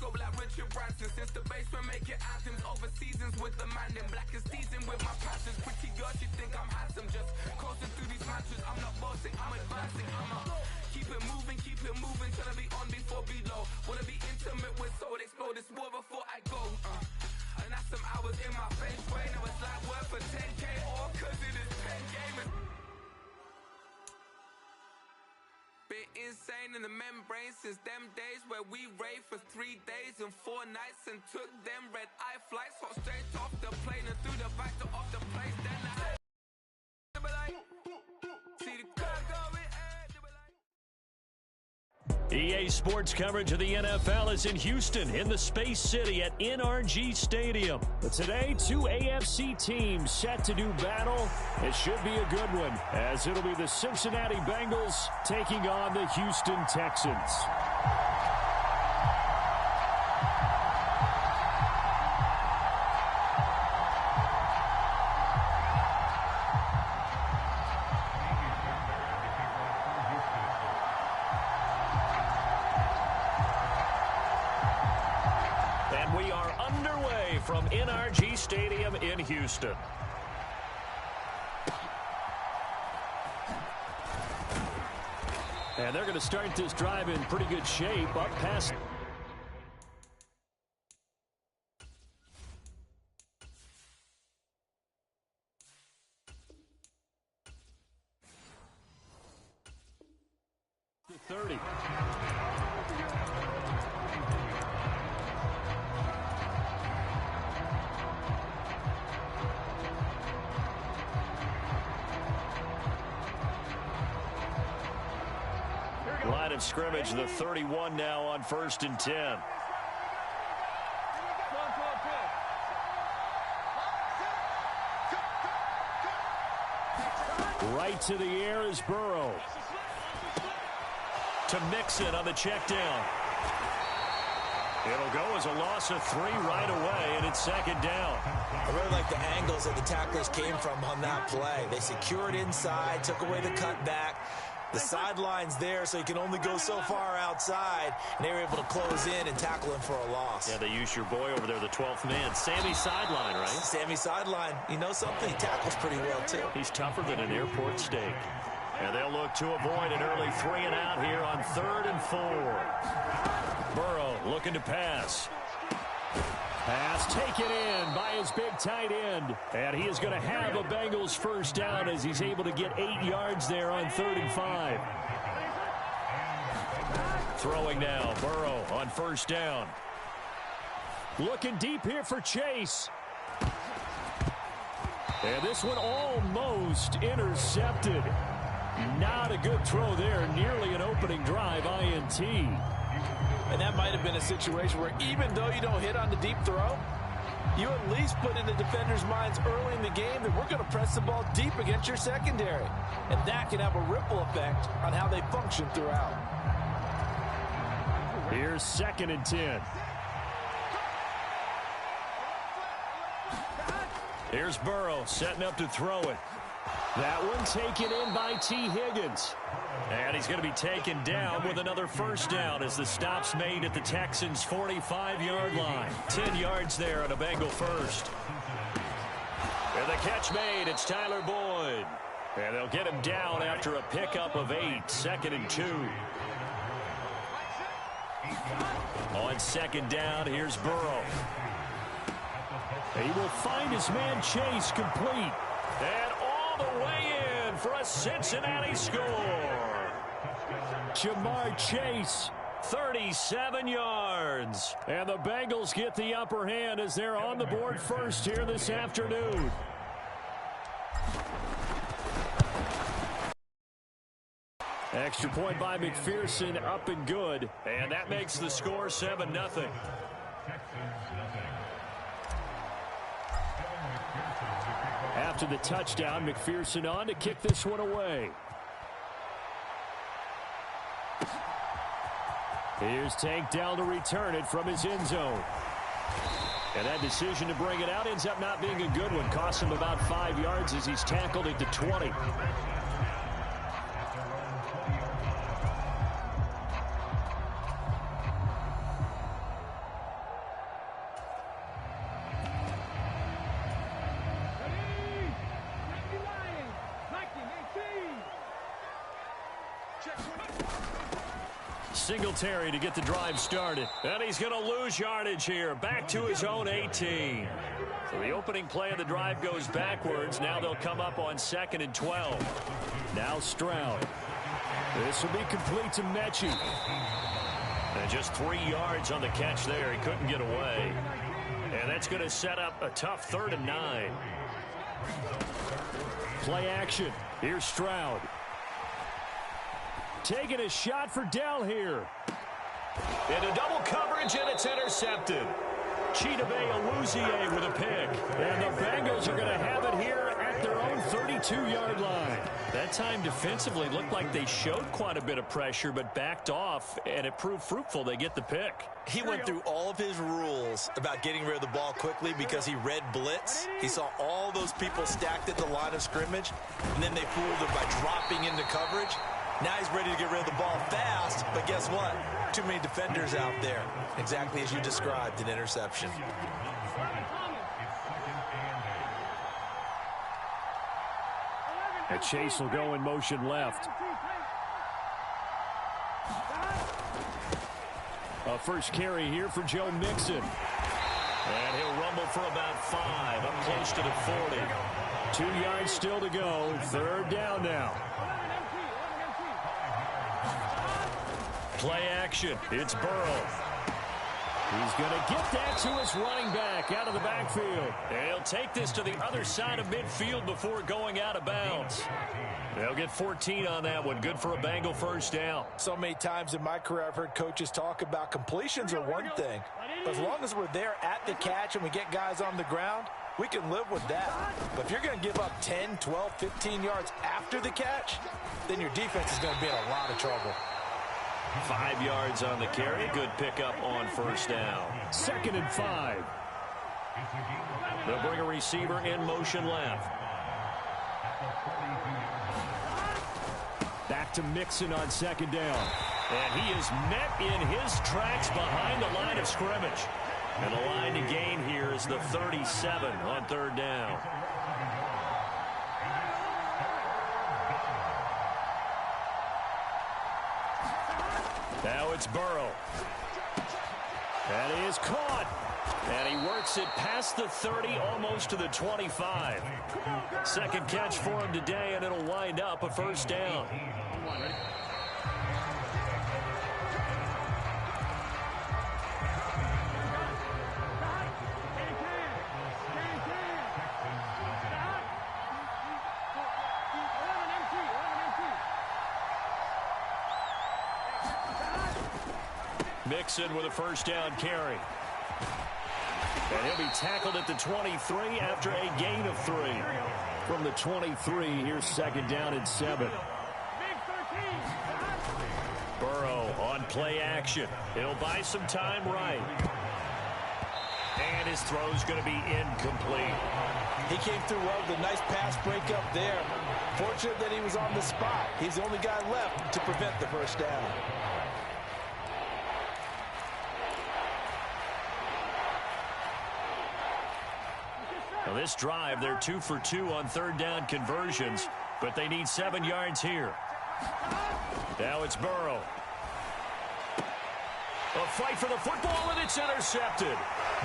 go like Richard Branson. Since the basement making anthems over seasons with the man in black is seasoned with my passions. Pretty girl, she think I'm handsome. Just coasting through these matches. I'm not bossing, I'm advancing. Keep it moving, till I be on before below. Wanna be intimate with soul, explode this war before I go. And that's some hours in my face. Way now it's like work for 10K, all cause it is pen gaming. Been insane in the membrane since them days where we raved for 3 days and 4 nights and took them red eye flights. Hot straight off the plane and through the back door of the place. Then I see the car going. EA Sports coverage of the NFL is in Houston in the Space City at NRG Stadium. But today, 2 AFC teams set to do battle. It should be a good one, as it'll be the Cincinnati Bengals taking on the Houston Texans. From NRG Stadium in Houston. And they're going to start this drive in pretty good shape. Up past. The 30. Line of scrimmage, the 31 now on 1st and 10. Right to the air is Burrow. To Mixon on the check down. It'll go as a loss of 3 right away, and it's 2nd down. I really like the angles that the tacklers came from on that play. They secured inside, took away the cutback. The sideline's there, so you can only go so far outside, and they were able to close in and tackle him for a loss. Yeah, they used your boy over there, the 12th man. Sammy Sideline, right? Sammy Sideline. You know something? He tackles pretty well, too. He's tougher than an airport steak. And they'll look to avoid an early 3 and out here on 3rd and 4. Burrow looking to pass. Pass taken in by his big tight end. And he is going to have a Bengals first down as he's able to get 8 yards there on 3rd and 5. Throwing now, Burrow on 1st down. Looking deep here for Chase. And this one almost intercepted. Not a good throw there. Nearly an opening drive, INT. And that might have been a situation where even though you don't hit on the deep throw, you at least put in the defenders' minds early in the game that we're going to press the ball deep against your secondary. And that can have a ripple effect on how they function throughout. Here's 2nd and 10. Here's Burrow setting up to throw it. That one taken in by T. Higgins. And he's going to be taken down with another first down as the stop's made at the Texans' 45-yard line. 10 yards there on a Bengal first. And the catch made, it's Tyler Boyd. And they'll get him down after a pickup of 8, 2nd and 2. On 2nd down, here's Burrow. He will find his man Chase complete. And all the way in for a Cincinnati score. Jamar Chase, 37 yards. And the Bengals get the upper hand as they're on the board first here this afternoon. Extra point by McPherson, up and good. And that makes the score 7-0. After the touchdown, McPherson on to kick this one away. Here's Tank down to return it from his end zone. And that decision to bring it out ends up not being a good one. Costs him about 5 yards as he's tackled at the 20. Singletary to get the drive started. And he's going to lose yardage here. Back to his own 18. So the opening play of the drive goes backwards. Now they'll come up on 2nd and 12. Now Stroud. This will be complete to Mechie. And just 3 yards on the catch there. He couldn't get away. And that's going to set up a tough 3rd and 9. Play action. Here's Stroud. Taking a shot for Dell here. Into double coverage, and it's intercepted. Chidobe Awuzie with a pick. And the Bengals are going to have it here at their own 32-yard line. That time defensively looked like they showed quite a bit of pressure but backed off, and it proved fruitful. They get the pick. He went through all of his rules about getting rid of the ball quickly because he read blitz. He saw all those people stacked at the line of scrimmage, and then they fooled him by dropping into coverage. Now he's ready to get rid of the ball fast, but guess what? Too many defenders out there. Exactly as you described, an interception. And Chase will go in motion left. A first carry here for Joe Mixon. And he'll rumble for about 5, up close to the 40. 2 yards still to go. 3rd down now. Play action. It's Burrow. He's going to get that to his running back out of the backfield. And he'll take this to the other side of midfield before going out of bounds. They'll get 14 on that one. Good for a Bengal first down. So many times in my career I've heard coaches talk about completions are one thing. But as long as we're there at the catch and we get guys on the ground, we can live with that. But if you're going to give up 10, 12, 15 yards after the catch, then your defense is going to be in a lot of trouble. 5 yards on the carry. Good pickup on first down. 2nd and 5. They'll bring a receiver in motion left. Back to Mixon on 2nd down. And he is met in his tracks behind the line of scrimmage. And the line to gain here is the 37 on 3rd down. Now it's Burrow. That is caught. And he works it past the 30, almost to the 25. Second catch for him today, and it'll wind up a first down. Mixon with a first down carry. And he'll be tackled at the 23 after a gain of 3. From the 23, here's 2nd down and 7. Burrow on play action. He'll buy some time right. And his throw's going to be incomplete. He came through well with a nice pass breakup there. Fortunate that he was on the spot. He's the only guy left to prevent the first down. Now this drive, they're 2 for 2 on 3rd down conversions, but they need 7 yards here. Now it's Burrow. A fight for the football, and it's intercepted.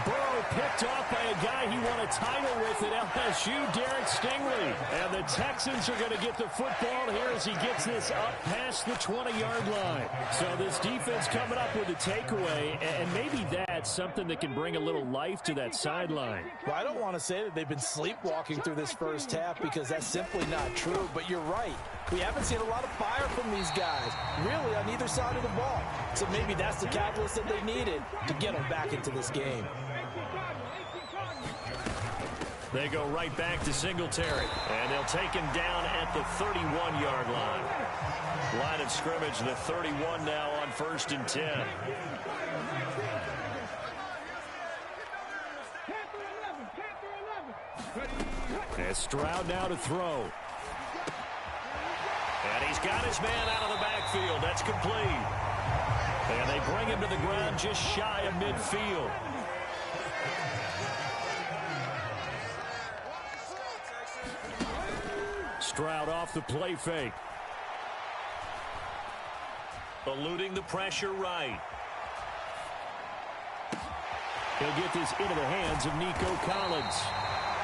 Burrow picked off by a guy he won a title with at LSU, Derek Stingley. And the Texans are going to get the football here as he gets this up past the 20-yard line. So this defense coming up with a takeaway, and maybe that's something that can bring a little life to that sideline. Well, I don't want to say that they've been sleepwalking through this first half because that's simply not true, but you're right. We haven't seen a lot of fire from these guys, really, on either side of the ball. So maybe that's the catalyst that they needed to get them back into this game. They go right back to Singletary, and they'll take him down at the 31-yard line. Line of scrimmage, the 31 now on 1st and 10. And Stroud now to throw. And he's got his man out of the backfield. That's complete. And they bring him to the ground just shy of midfield. Stroud off the play fake. eluding the pressure right. He'll get this into the hands of Nico Collins.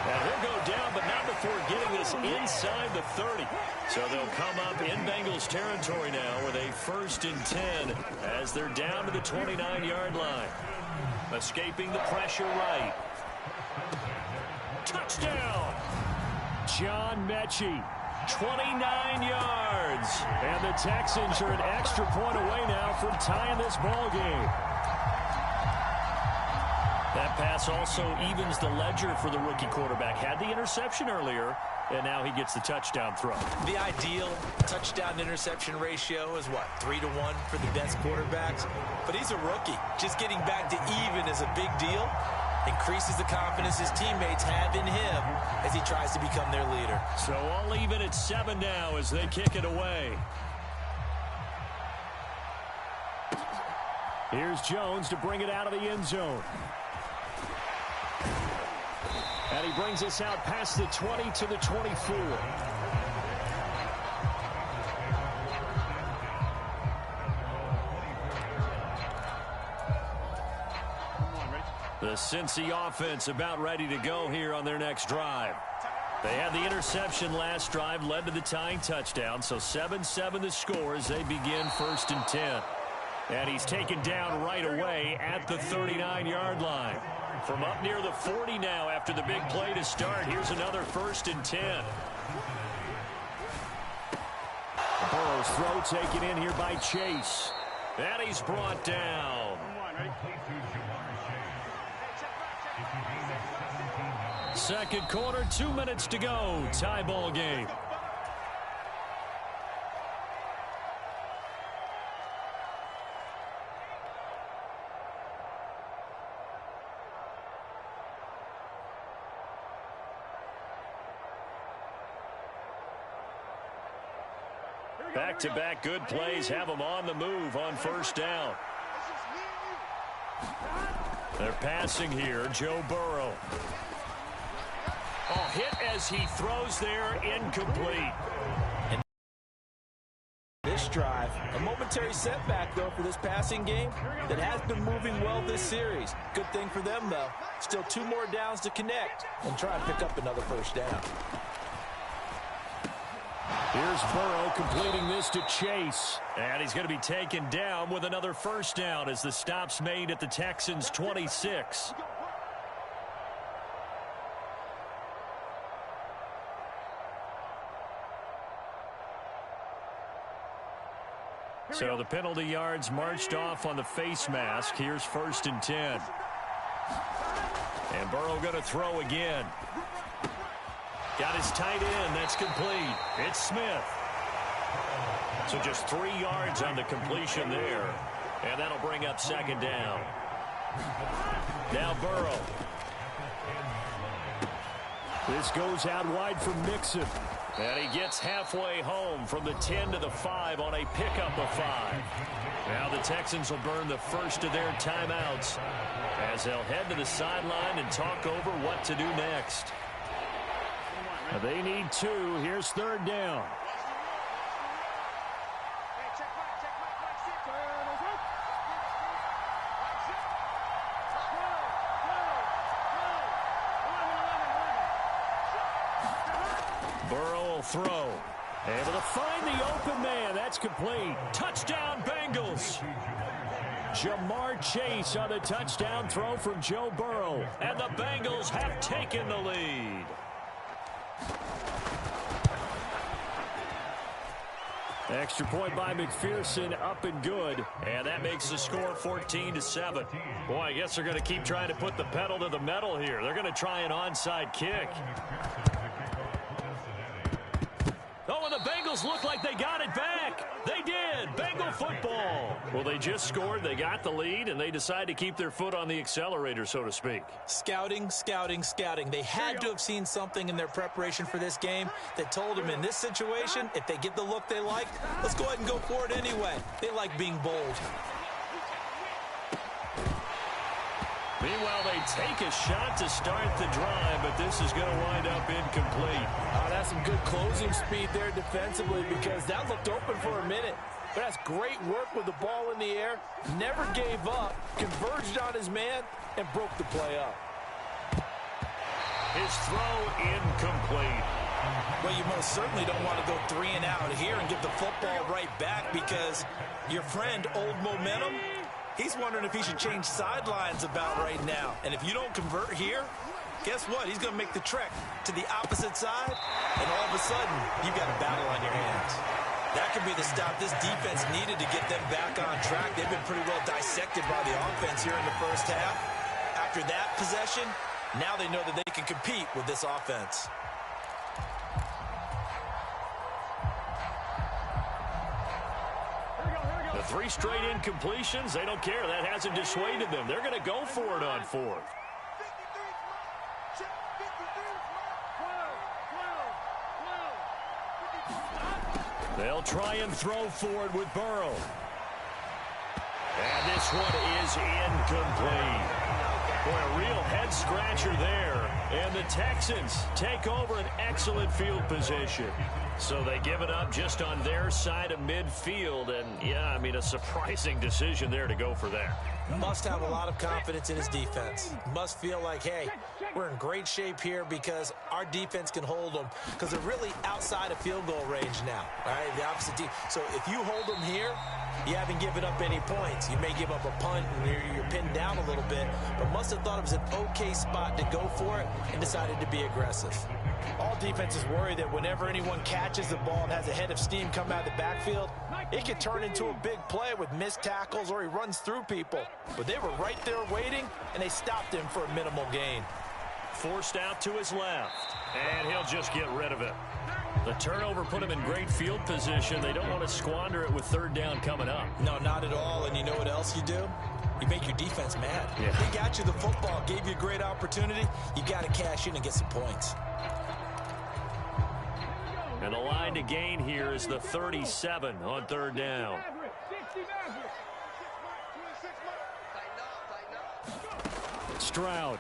And he'll go down, but not before getting this inside the 30. So they'll come up in Bengals territory now with a 1st and 10 as they're down to the 29-yard line. Escaping the pressure right. Touchdown! John Mechie, 29 yards. And the Texans are an extra point away now from tying this ball game. That pass also evens the ledger for the rookie quarterback. Had the interception earlier, and now he gets the touchdown throw. The ideal touchdown-interception ratio is, what, 3-to-1 for the best quarterbacks? But he's a rookie. Just getting back to even is a big deal. Increases the confidence his teammates have in him as he tries to become their leader. So all even at 7 now as they kick it away. Here's Jones to bring it out of the end zone. And he brings us out past the 20 to the 24. The Cincy offense about ready to go here on their next drive. They had the interception last drive, led to the tying touchdown, so 7-7 the score as they begin 1st and 10. And he's taken down right away at the 39-yard line. From up near the 40 now after the big play to start. Here's another 1st and 10. Burrow's throw taken in here by Chase. And he's brought down. Second quarter, 2 minutes to go. Tie ball game. Back-to-back good plays have them on the move on 1st down. They're passing here. Joe Burrow. Oh, hit as he throws there, incomplete. And this drive, a momentary setback, though, for this passing game that has been moving well this series. Good thing for them, though. Still 2 more downs to connect and try and pick up another 1st down. Here's Burrow completing this to Chase. And he's going to be taken down with another 1st down as the stop's made at the Texans' 26. So the penalty yards marched off on the face mask. Here's 1st and 10. And Burrow going to throw again. Got his tight end. That's complete. It's Smith. So just 3 yards on the completion there. And that'll bring up 2nd down. Now Burrow. This goes out wide for Mixon. And he gets halfway home from the 10 to the 5 on a pickup of 5. Now the Texans will burn the first of their timeouts as they'll head to the sideline and talk over what to do next. They need 2. Here's 3rd down. Burrow will throw. Able to find the open man. That's complete. Touchdown, Bengals. Jamar Chase on the touchdown throw from Joe Burrow. And the Bengals have taken the lead. Extra point by McPherson, up and good. And that makes the score 14-7. Boy, I guess they're going to keep trying to put the pedal to the metal here. They're going to try an onside kick. Oh, and the Bengals look like they got it back. They did. Bengal football. Well, they just scored. They got the lead, and they decide to keep their foot on the accelerator, so to speak. Scouting, scouting, scouting. They had to have seen something in their preparation for this game that told them in this situation, if they get the look they like, let's go ahead and go for it anyway. They like being bold. Meanwhile, they take a shot to start the drive, but this is going to wind up incomplete. That's some good closing speed there defensively because that looked open for a minute. But that's great work with the ball in the air, never gave up, converged on his man, and broke the play up. His throw incomplete. Well, you most certainly don't want to go 3 and out here and give the football right back, because your friend, Old Momentum, he's wondering if he should change sidelines about right now. And if you don't convert here, guess what? He's going to make the trek to the opposite side, and all of a sudden, you've got a battle on your hands. That could be the stop this defense needed to get them back on track. They've been pretty well dissected by the offense here in the first half. After that possession, now they know that they can compete with this offense. The 3 straight incompletions, they don't care. That hasn't dissuaded them. They're going to go for it on 4th. They'll try and throw for it with Burrow. And this one is incomplete. Boy, a real head-scratcher there. And the Texans take over an excellent field position. So they give it up just on their side of midfield. And, yeah, I mean, a surprising decision there to go for that. Must have a lot of confidence in his defense. Must feel like, hey, we're in great shape here because our defense can hold them, because they're really outside of field goal range now, all right, the opposite team. So if you hold them here, you haven't given up any points. You may give up a punt and you're pinned down a little bit, but must have thought it was an okay spot to go for it and decided to be aggressive. All defenses worry that whenever anyone catches the ball and has a head of steam come out of the backfield, it can turn into a big play with missed tackles or he runs through people. But they were right there waiting, and they stopped him for a minimal gain. Forced out to his left, and he'll just get rid of it. The turnover put him in great field position. They don't want to squander it with 3rd down coming up. No, not at all. And you know what else you do? You make your defense mad. Yeah. They got you the football, gave you a great opportunity. You got to cash in and get some points. And the line to gain here is the 37 on 3rd down. Stroud.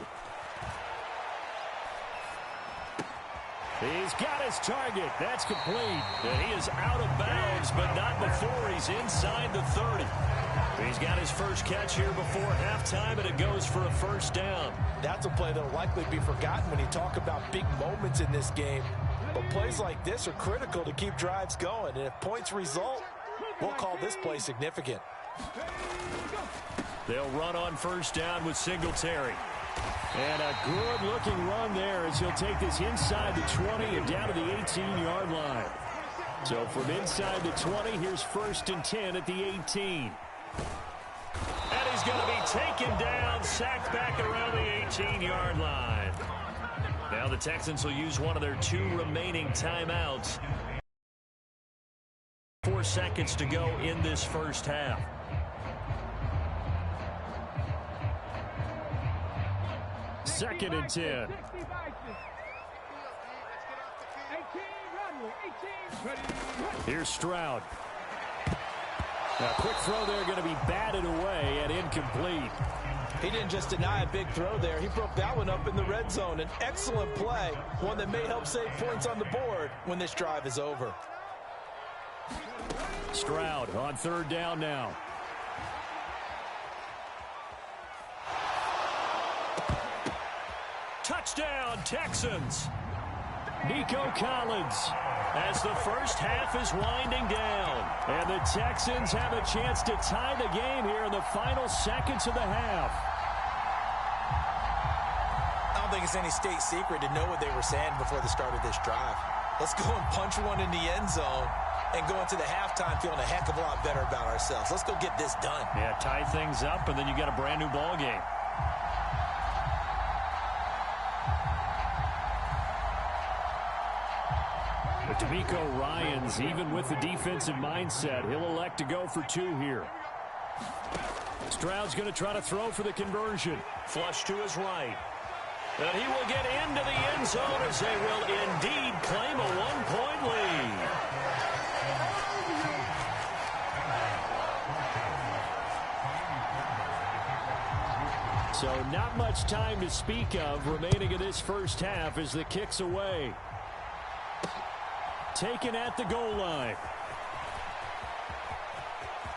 He's got his target. That's complete. And he is out of bounds, but not before he's inside the 30. He's got his first catch here before halftime, and it goes for a 1st down. That's a play that will likely be forgotten when you talk about big moments in this game. But plays like this are critical to keep drives going. And if points result, we'll call this play significant. They'll run on 1st down with Singletary. And a good-looking run there as he'll take this inside the 20 and down to the 18-yard line. So from inside the 20, here's 1st and 10 at the 18. And he's going to be taken down, sacked back around the 18-yard line. Now the Texans will use one of their 2 remaining timeouts. 4 seconds to go in this first half. Second and 10. Here's Stroud. A quick throw there, going to be batted away and incomplete. He didn't just deny a big throw there. He broke that one up in the red zone. An excellent play, one that may help save points on the board when this drive is over. Stroud on 3rd down now. Touchdown, Texans. Nico Collins as the first half is winding down. And the Texans have a chance to tie the game here in the final seconds of the half. I don't think it's any state secret to know what they were saying before the start of this drive. Let's go and punch one in the end zone and go into the halftime feeling a heck of a lot better about ourselves. Let's go get this done. Yeah, tie things up, and then you got a brand new ball game. But D'Amico Ryans, even with the defensive mindset, he'll elect to go for 2 here. Stroud's going to try to throw for the conversion. Flush to his right. And he will get into the end zone as they will indeed claim a 1-point lead. So not much time to speak of remaining in this first half as the kick's away. Taken at the goal line.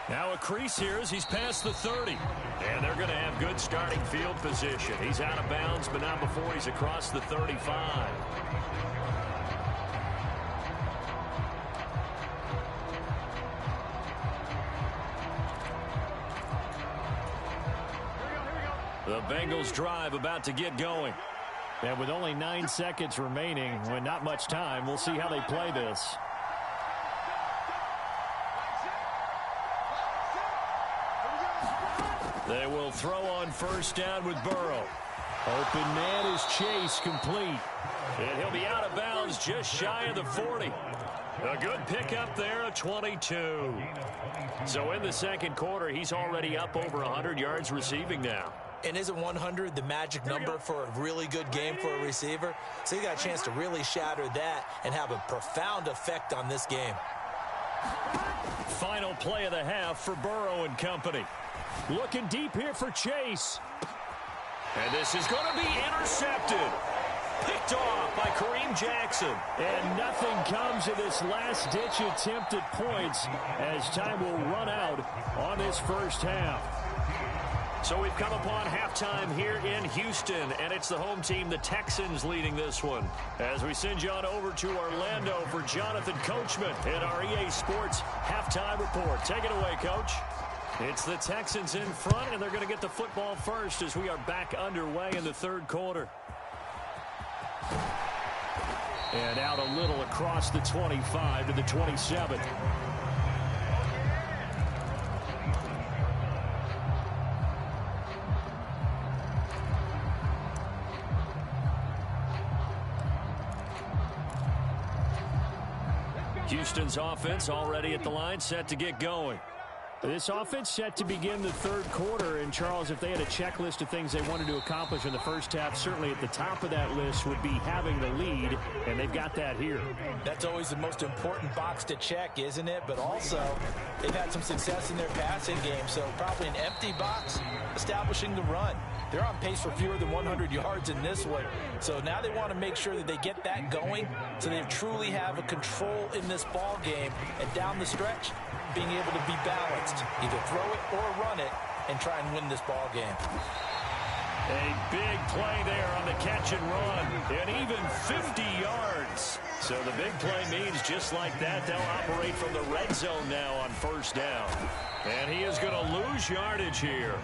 Now a crease here as he's past the 30. And they're going to have good starting field position. He's out of bounds, but not before he's across the 35. The Bengals drive about to get going. And with only 9 seconds remaining, with not much time, we'll see how they play this. They will throw on first down with Burrow. Open man is Chase, complete. And he'll be out of bounds just shy of the 40. A good pickup there, a 22. So in the second quarter, he's already up over 100 yards receiving now. And isn't 100 the magic number for a really good game for a receiver? So he got a chance to really shatter that and have a profound effect on this game. Final play of the half for Burrow and company. Looking deep here for Chase. And this is going to be intercepted. Picked off by Kareem Jackson. And nothing comes of this last-ditch attempt at points as time will run out on this first half. So we've come upon halftime here in Houston, and it's the home team, the Texans, leading this one. As we send you on over to Orlando for Jonathan Coachman in our EA Sports Halftime Report. Take it away, Coach. It's the Texans in front, and they're going to get the football first as we are back underway in the third quarter. And out a little across the 25 to the 27. Houston's offense already at the line, set to get going. This offense set to begin the third quarter, and Charles, if they had a checklist of things they wanted to accomplish in the first half, certainly at the top of that list would be having the lead, and they've got that here. That's always the most important box to check, isn't it? But also, they've had some success in their passing game, so probably an empty box establishing the run. They're on pace for fewer than 100 yards in this one, so now they want to make sure that they get that going so they truly have a control in this ball game, and down the stretch, being able to be balanced, either throw it or run it, and try and win this ball game. A big play there on the catch and run, and even 50 yards. So the big play means just like that, they'll operate from the red zone now on first down. And he is going to lose yardage here.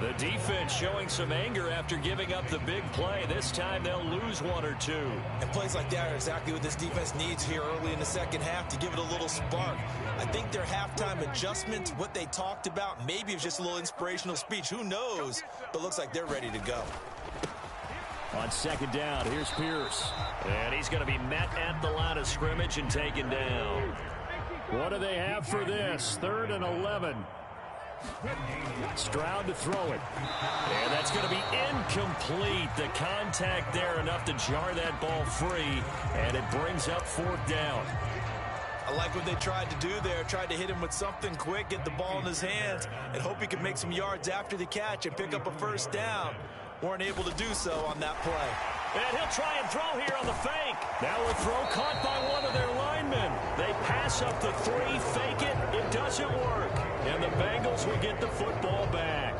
The defense showing some anger after giving up the big play. This time they'll lose one or two. And plays like that are exactly what this defense needs here early in the second half to give it a little spark. I think their halftime adjustments, what they talked about, maybe it was just a little inspirational speech. Who knows? But looks like they're ready to go. On second down, here's Pierce. And he's going to be met at the line of scrimmage and taken down. What do they have for this? 3rd and 11. Stroud to throw it. And that's going to be incomplete. The contact there enough to jar that ball free. And it brings up 4th down. I like what they tried to do there. Tried to hit him with something quick, get the ball in his hands, and hope he can make some yards after the catch and pick up a first down. Weren't able to do so on that play. And he'll try and throw here on the fake. Now a throw caught by one of their linemen. They pass up the 3, fake it. It doesn't work. And the Bengals will get the football back.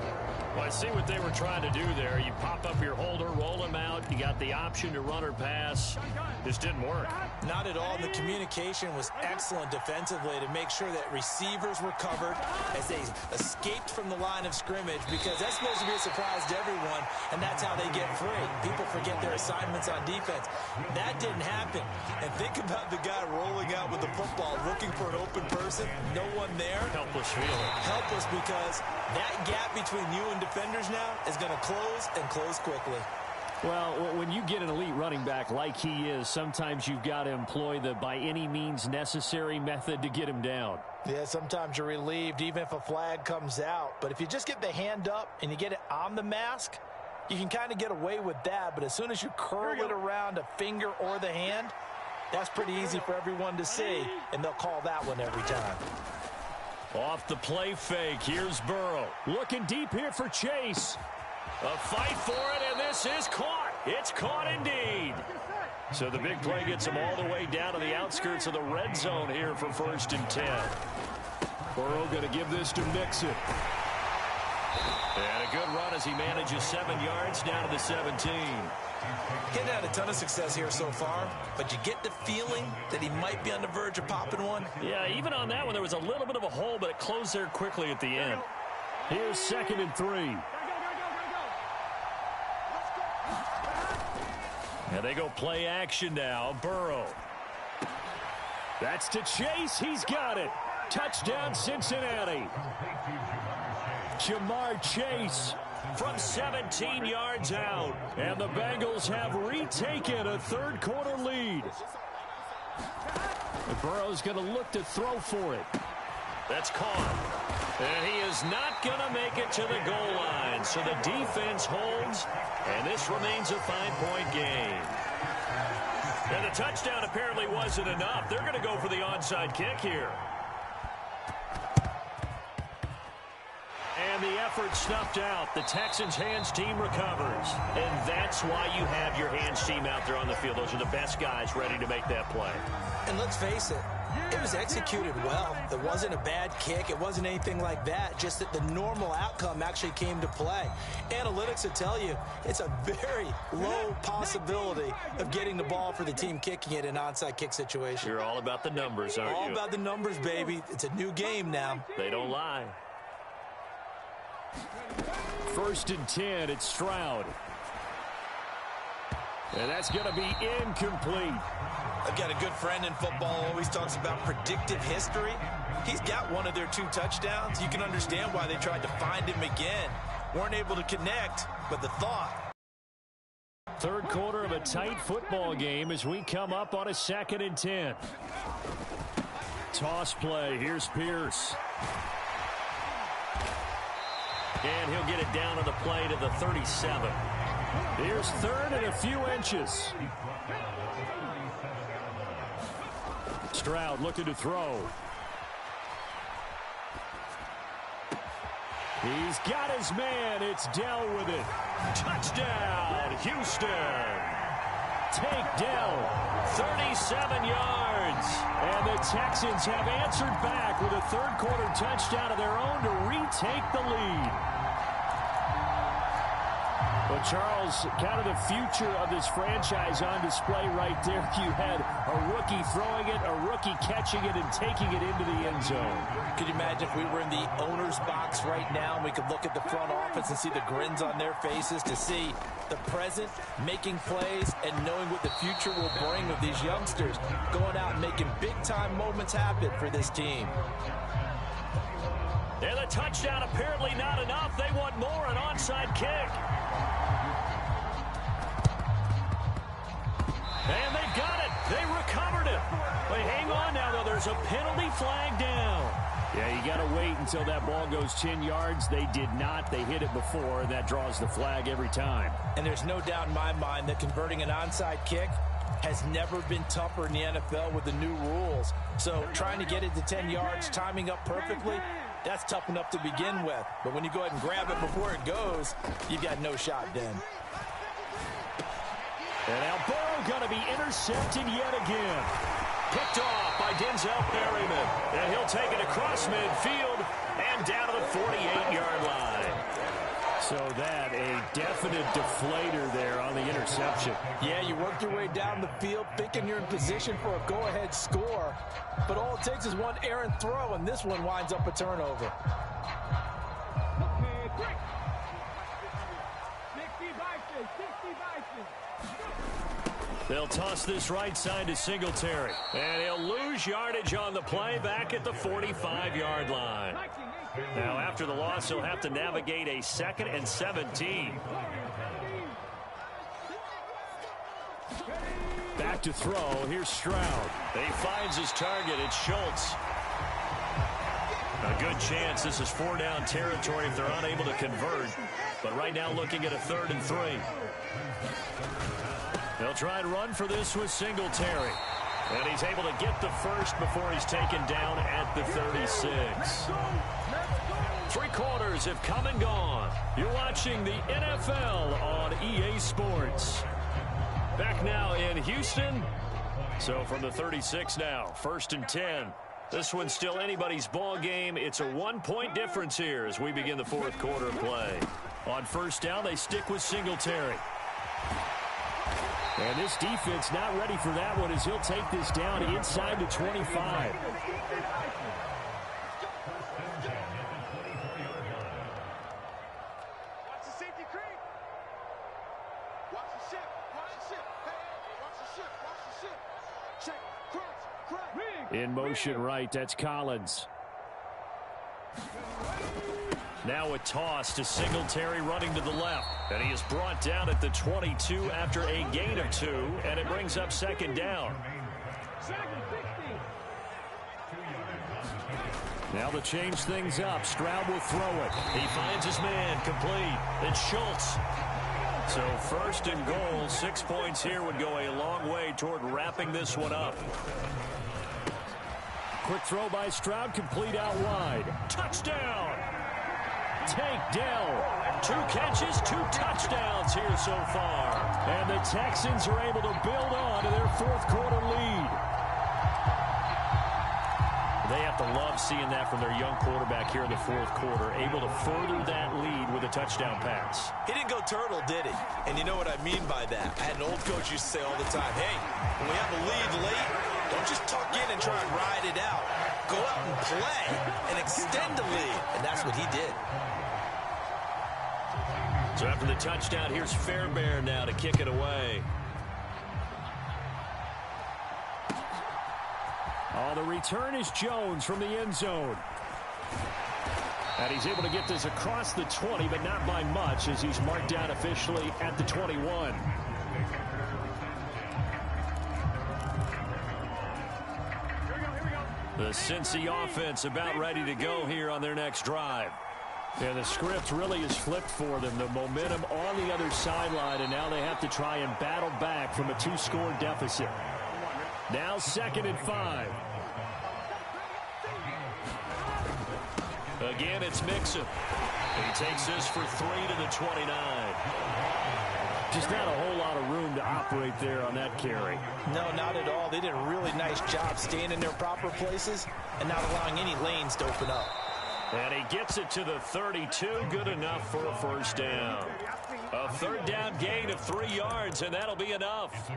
Well, I see what they were trying to do there. You pop up your holder, roll him out. You got the option to run or pass. This didn't work. Not at all. The communication was excellent defensively to make sure that receivers were covered as they escaped from the line of scrimmage, because that's supposed to be a surprise to everyone, and that's how they get free. People forget their assignments on defense. That didn't happen. And think about the guy rolling out with the football, looking for an open person, no one there. Helpless feeling. Helpless, because that gap between you and defenders now is going to close, and close quickly. Well, when you get an elite running back like he is, sometimes you've got to employ the by any means necessary method to get him down. Yeah, sometimes you're relieved even if a flag comes out. But if you just get the hand up and you get it on the mask, you can kind of get away with that. But as soon as you curl it around a finger or the hand, that's pretty easy for everyone to see, and they'll call that one every time. Off the play fake, here's Burrow. Looking deep here for Chase. A fight for it, and this is caught. It's caught indeed. So the big play gets them all the way down to the outskirts of the red zone here for 1st and 10. Burrow going to give this to Mixon. And a good run as he manages 7 yards down to the 17. Getting had a ton of success here so far, but you get the feeling that he might be on the verge of popping one. Yeah, even on that one, there was a little bit of a hole, but it closed there quickly at the end. Here's 2nd and 3. And they go play action now. Burrow. That's to Chase. He's got it. Touchdown, Cincinnati. Jamar Chase from 17 yards out. And the Bengals have retaken a third-quarter lead. And Burrow's going to look to throw for it. That's caught. And he is not going to make it to the goal line. So the defense holds, and this remains a 5-point game. And the touchdown apparently wasn't enough. They're going to go for the onside kick here. And the effort snuffed out. The Texans' hands team recovers. And that's why you have your hands team out there on the field. Those are the best guys ready to make that play. And let's face it, it was executed well. It wasn't a bad kick. It wasn't anything like that. Just that the normal outcome actually came to play. Analytics will tell you it's a very low possibility of getting the ball for the team kicking it in an onside kick situation. You're all about the numbers, aren't you? All about the numbers, baby. It's a new game now. They don't lie. 1st and 10, it's Stroud. And that's going to be incomplete. I've got a good friend in football, always talks about predictive history. He's got one of their 2 touchdowns. You can understand why they tried to find him again. Weren't able to connect, but the thought. Third quarter of a tight football game as we come up on a 2nd and 10. Toss play. Here's Pierce. And he'll get it down on the play to the 37. Here's 3rd and a few inches. Stroud looking to throw. He's got his man. It's Dell with it. Touchdown, Houston. Take Dell, 37 yards. And the Texans have answered back with a third-quarter touchdown of their own to retake the lead. Well, Charles, kind of the future of this franchise on display right there. You had a rookie throwing it, a rookie catching it, and taking it into the end zone. Could you imagine if we were in the owner's box right now and we could look at the front office and see the grins on their faces, to see the present making plays and knowing what the future will bring with these youngsters going out and making big-time moments happen for this team. And the touchdown apparently not enough. They want more, an onside kick. And they got it. They recovered it. Wait, hang on now, though. There's a penalty flag down. Yeah, you got to wait until that ball goes 10 yards. They did not. They hit it before, and that draws the flag every time. And there's no doubt in my mind that converting an onside kick has never been tougher in the NFL with the new rules. So trying to get it to 10 yards, timing up perfectly, that's tough enough to begin with. But when you go ahead and grab it before it goes, you've got no shot then. And now Burrow going to be intercepted yet again. Picked off by Denzel Perryman. And he'll take it across midfield and down to the 48-yard line. So that, a definite deflator there on the interception. Yeah, you work your way down the field, thinking you're in position for a go-ahead score. But all it takes is one errant throw, and this one winds up a turnover. They'll toss this right side to Singletary. And he'll lose yardage on the play back at the 45-yard line. Now, after the loss, he'll have to navigate a 2nd and 17. Back to throw. Here's Stroud. He finds his target. It's Schultz. A good chance this is 4-down territory if they're unable to convert. But right now looking at a 3rd and 3. They'll try and run for this with Singletary. And he's able to get the first before he's taken down at the 36. 3 quarters have come and gone. You're watching the NFL on EA Sports. Back now in Houston. So from the 36 now, 1st and 10. This one's still anybody's ball game. It's a 1-point difference here as we begin the fourth quarter of play. On first down, they stick with Singletary. And this defense not ready for that one as he'll take this down inside the 25. In motion right, that's Collins. Now a toss to Singletary running to the left. And he is brought down at the 22 after a gain of 2. And it brings up second down. Now to change things up, Stroud will throw it. He finds his man, complete. It's Schultz. So first and goal, 6 points here would go a long way toward wrapping this one up. Quick throw by Stroud, complete out wide. Touchdown! Tank Dell. 2 catches, 2 touchdowns here so far. And the Texans are able to build on to their fourth quarter lead. They have to love seeing that from their young quarterback here in the fourth quarter, able to further that lead with a touchdown pass. He didn't go turtle, did he? And you know what I mean by that. I had an old coach used to say all the time, hey, when we have a lead late, don't just tuck in and try and ride it out. Go out and play and extend the lead. And that's what he did. So after the touchdown, here's Fairbairn now to kick it away. Oh, the return is Jones from the end zone. And he's able to get this across the 20, but not by much as he's marked down officially at the 21. The Cincy offense about ready to go here on their next drive. Yeah, the script really is flipped for them. The momentum on the other sideline, and now they have to try and battle back from a 2-score deficit. Now 2nd and 5. Again, it's Mixon. He takes this for 3 to the 29. Just not a whole lot of room to operate there on that carry. No, not at all. They did a really nice job staying in their proper places and not allowing any lanes to open up. And he gets it to the 32. Good enough for a first down. A third down gain of 3 yards, and that'll be enough.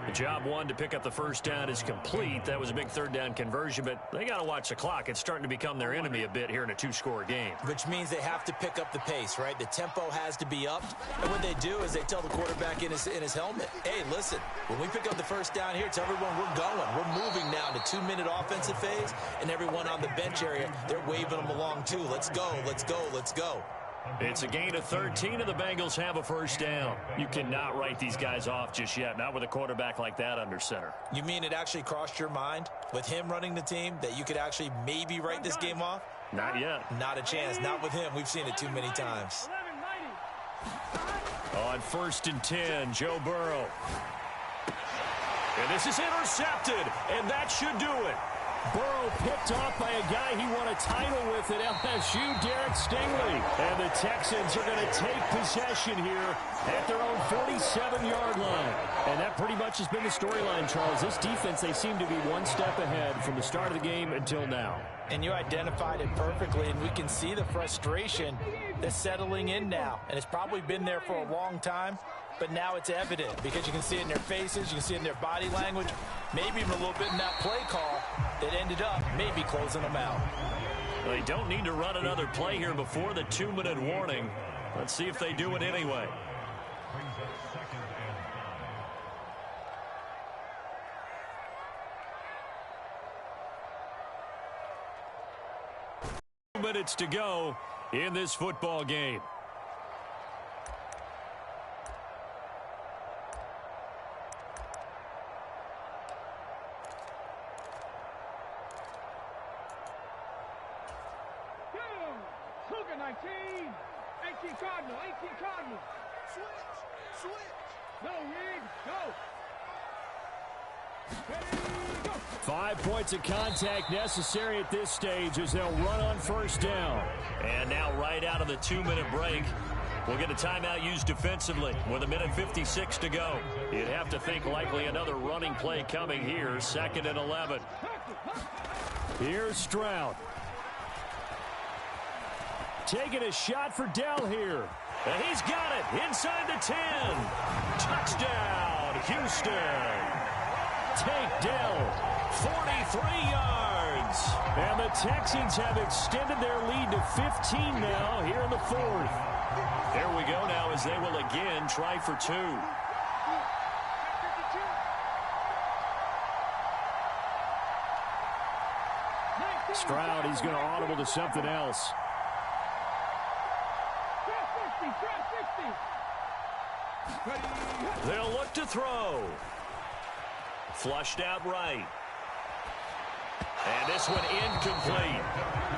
The job one to pick up the first down is complete. That was a big third down conversion, but they got to watch the clock. It's starting to become their enemy a bit here in a 2-score game. Which means they have to pick up the pace, right? The tempo has to be upped. And what they do is they tell the quarterback in his helmet, hey, listen, when we pick up the first down here, tell everyone we're going. We're moving now to 2-minute offensive phase, and everyone on the bench area, they're waving them along too. Let's go, let's go, let's go. It's a gain of 13, and the Bengals have a first down. You cannot write these guys off just yet, not with a quarterback like that under center. You mean it actually crossed your mind with him running the team that you could actually maybe write this game off? Not yet. Not a chance. Not with him. We've seen it too many times. On 1st and 10, Joe Burrow. And this is intercepted, and that should do it. Burrow picked off by a guy he won a title with at LSU, Derek Stingley. And the Texans are going to take possession here at their own 47-yard line. And that pretty much has been the storyline, Charles. This defense, they seem to be one step ahead from the start of the game until now. And you identified it perfectly, and we can see the frustration that's settling in now. And it's probably been there for a long time, but now it's evident because you can see it in their faces, you can see it in their body language, maybe even a little bit in that play call that ended up maybe closing them out. They don't need to run another play here before the 2-minute warning. Let's see if they do it anyway. Minutes to go in this football game. Cougar 19, 18 Cardinal, 18 Cardinal. Switch. No, Reed, go. Ready, go. 5 points of contact necessary at this stage as they'll run on first down. And now right out of the 2-minute break, we'll get a timeout used defensively with 1:56 to go. You'd have to think likely another running play coming here, 2nd and 11. Here's Stroud. Taking a shot for Dell here. And he's got it inside the 10. Touchdown, Houston. Take Dell. 43 yards. And the Texans have extended their lead to 15 now here in the fourth. There we go now as they will again try for two. Stroud, he's going to audible to something else. They'll look to throw. Flushed out right. And this one incomplete.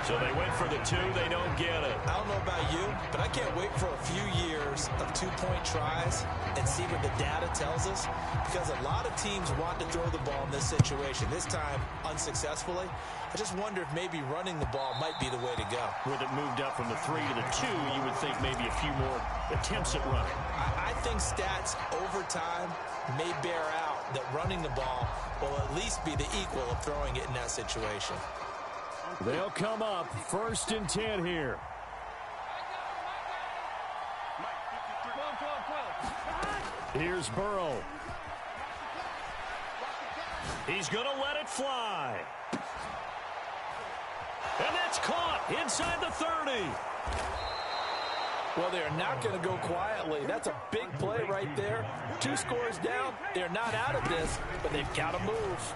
So they went for the two. They don't get it. I don't know about you, but I can't wait for a few years of two-point tries and see what the data tells us. Because a lot of teams want to throw the ball in this situation. This time, unsuccessfully. I just wonder if maybe running the ball might be the way to go. With it moved up from the 3 to the 2, you would think maybe a few more attempts at running. I think stats over time may bear out that running the ball will at least be the equal of throwing it in that situation. They'll come up 1st and 10 here. Here's Burrow. He's going to let it fly. And that's caught inside the 30. Well, they're not going to go quietly. That's a big play right there. 2 scores down. They're not out of this, but they've got to move.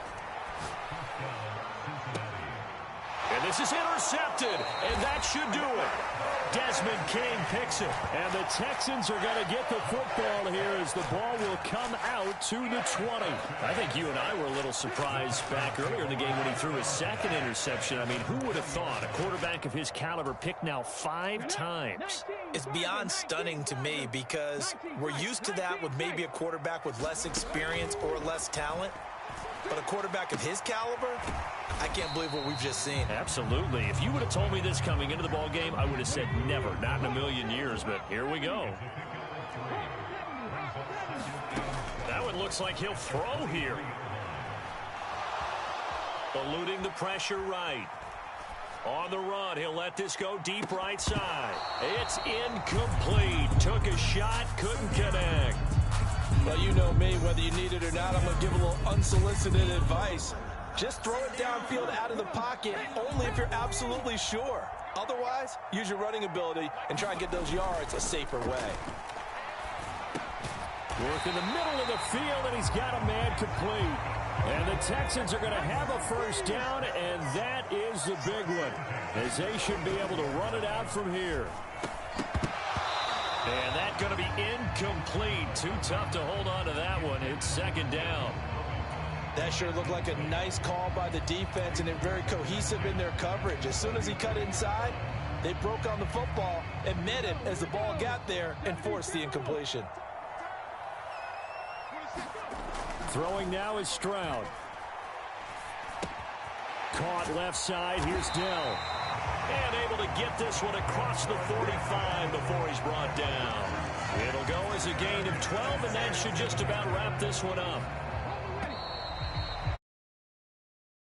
And this is intercepted, and that should do it. Desmond King picks it. And the Texans are going to get the football here as the ball will come out to the 20. I think you and I were a little surprised back earlier in the game when he threw his 2nd interception. I mean, who would have thought a quarterback of his caliber picked now 5 times? It's beyond stunning to me because we're used to that with maybe a quarterback with less experience or less talent. But a quarterback of his caliber, I can't believe what we've just seen. Absolutely. If you would have told me this coming into the ball game, I would have said never, not in a million years. But here we go. That one looks like he'll throw here. Eluding the pressure right. On the run, he'll let this go deep right side. It's incomplete. Took a shot, couldn't connect. Well, you know me, whether you need it or not, I'm going to give a little unsolicited advice. Just throw it downfield out of the pocket, only if you're absolutely sure. Otherwise, use your running ability and try and get those yards a safer way. Work in the middle of the field, and he's got a man complete. And the Texans are going to have a 1st down, and that is the big one, as they should be able to run it out from here. And that's going to be incomplete. Too tough to hold on to that one. It's 2nd down. That sure looked like a nice call by the defense, and they're very cohesive in their coverage. As soon as he cut inside, they broke on the football and met it as the ball got there and forced the incompletion. Throwing now is Stroud. Caught left side. Here's Dell. And able to get this one across the 45 before he's brought down. It'll go as a gain of 12, and that should just about wrap this one up.